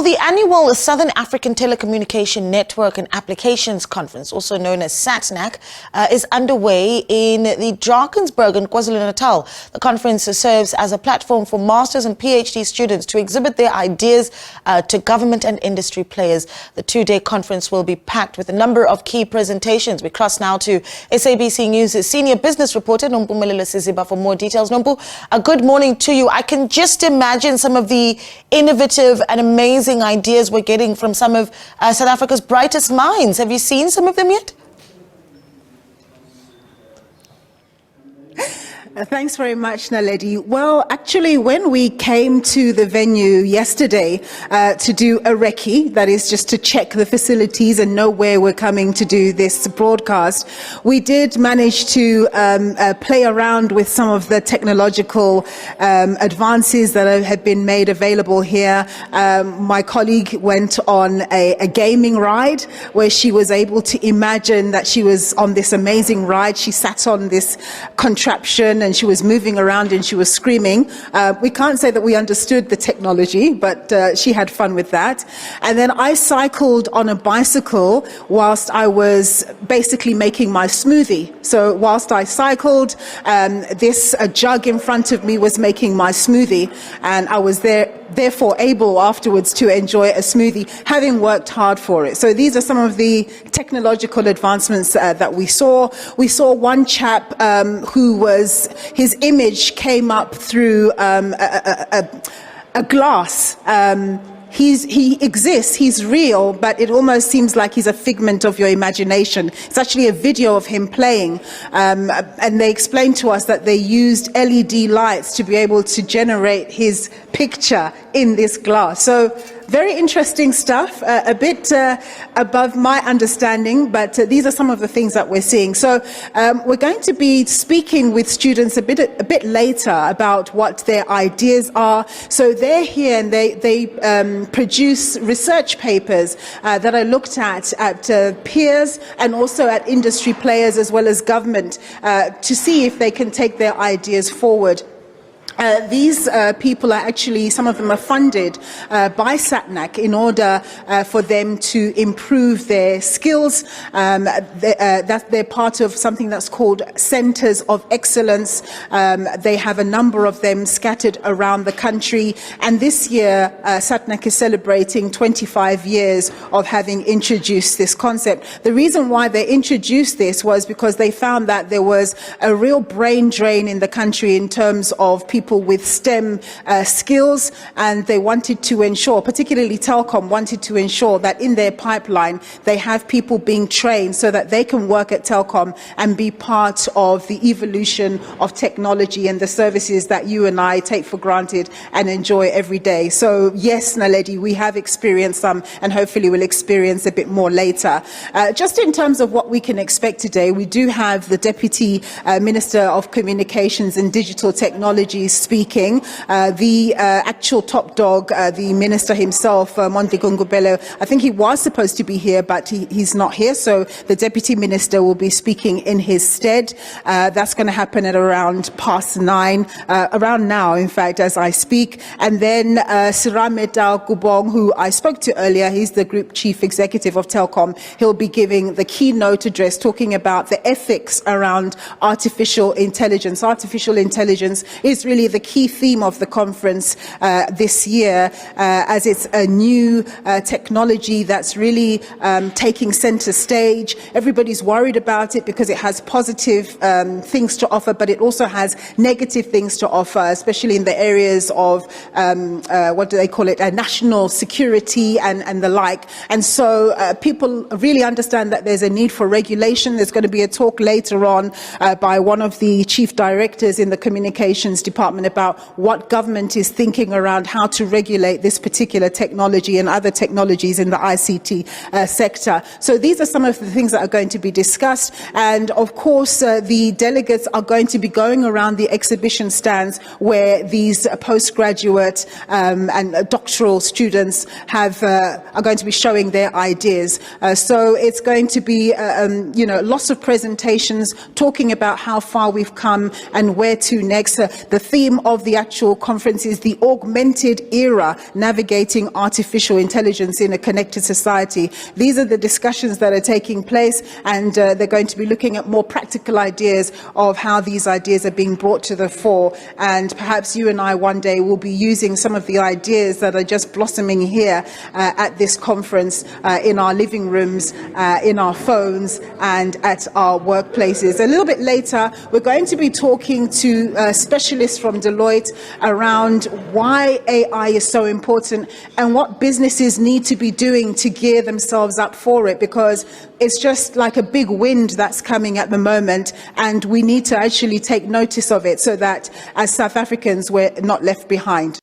Well, the annual Southern African Telecommunication Network and Applications Conference, also known as SATNAC, is underway in the Drakensberg in KwaZulu-Natal. The conference serves as a platform for masters and PhD students to exhibit their ideas to government and industry players. The two-day conference will be packed with a number of key presentations. We cross now to SABC News Senior Business reporter Nompumelelo Siziba for more details. Nompu, a good morning to you. I can just imagine some of the innovative and amazing ideas we're getting from some of South Africa's brightest minds. Have you seen some of them yet? Thanks very much, Naledi. Well, actually, when we came to the venue yesterday to do a recce, that is just to check the facilities and know where we're coming to do this broadcast, we did manage to play around with some of the technological advances that have been made available here. My colleague went on a gaming ride where she was able to imagine that she was on this amazing ride. She sat on this contraption and she was moving around and she was screaming. We can't say that we understood the technology, but she had fun with that. And then I cycled on a bicycle whilst I was basically making my smoothie. So whilst I cycled, this jug in front of me was making my smoothie, and I was therefore able afterwards to enjoy a smoothie, having worked hard for it. So these are some of the technological advancements that we saw. We saw one chap his image came up through a glass. He exists, he's real, but it almost seems like he's a figment of your imagination. It's actually a video of him playing, and they explained to us that they used LED lights to be able to generate his picture in this glass. So very interesting stuff, a bit above my understanding, but these are some of the things that we're seeing. So we're going to be speaking with students a bit later about what their ideas are. So they're here and they produce research papers that are looked at peers and also at industry players as well as government to see if they can take their ideas forward. These people are actually, some of them are funded by SATNAC in order for them to improve their skills. They're part of something that's called Centers of Excellence. They have a number of them scattered around the country. And this year, SATNAC is celebrating 25 years of having introduced this concept. The reason why they introduced this was because they found that there was a real brain drain in the country in terms of people with STEM skills, and they wanted to ensure, particularly Telkom wanted to ensure that in their pipeline they have people being trained so that they can work at Telkom and be part of the evolution of technology and the services that you and I take for granted and enjoy every day. So yes, Naledi, we have experienced some and hopefully we'll experience a bit more later. Just in terms of what we can expect today, we do have the Deputy Minister of Communications and Digital Technologies speaking. The actual top dog, the minister himself, Mondli Gungubelo, I think he was supposed to be here, but he's not here. So the deputy minister will be speaking in his stead. That's going to happen at around 9:30, around now, in fact, as I speak. And then Sirameta Gubong, who I spoke to earlier, he's the group chief executive of Telkom. He'll be giving the keynote address talking about the ethics around artificial intelligence. Artificial intelligence is really the key theme of the conference this year, as it's a new technology that's really taking center stage. Everybody's worried about it because it has positive things to offer, but it also has negative things to offer, especially in the areas of, what do they call it, national security and the like. And so people really understand that there's a need for regulation. There's going to be a talk later on by one of the chief directors in the communications department about what government is thinking around how to regulate this particular technology and other technologies in the ICT sector. So these are some of the things that are going to be discussed. And of course, the delegates are going to be going around the exhibition stands where these postgraduate and doctoral students are going to be showing their ideas. So it's going to be, lots of presentations talking about how far we've come and where to next. The theme theme of the actual conference is the augmented era, navigating artificial intelligence in a connected society. These are the discussions that are taking place, and they're going to be looking at more practical ideas of how these ideas are being brought to the fore. And perhaps you and I one day will be using some of the ideas that are just blossoming here at this conference in our living rooms, in our phones, and at our workplaces. A little bit later, we're going to be talking to specialists from Deloitte around why AI is so important and what businesses need to be doing to gear themselves up for it, because it's just like a big wind that's coming at the moment, and we need to actually take notice of it so that as South Africans we're not left behind.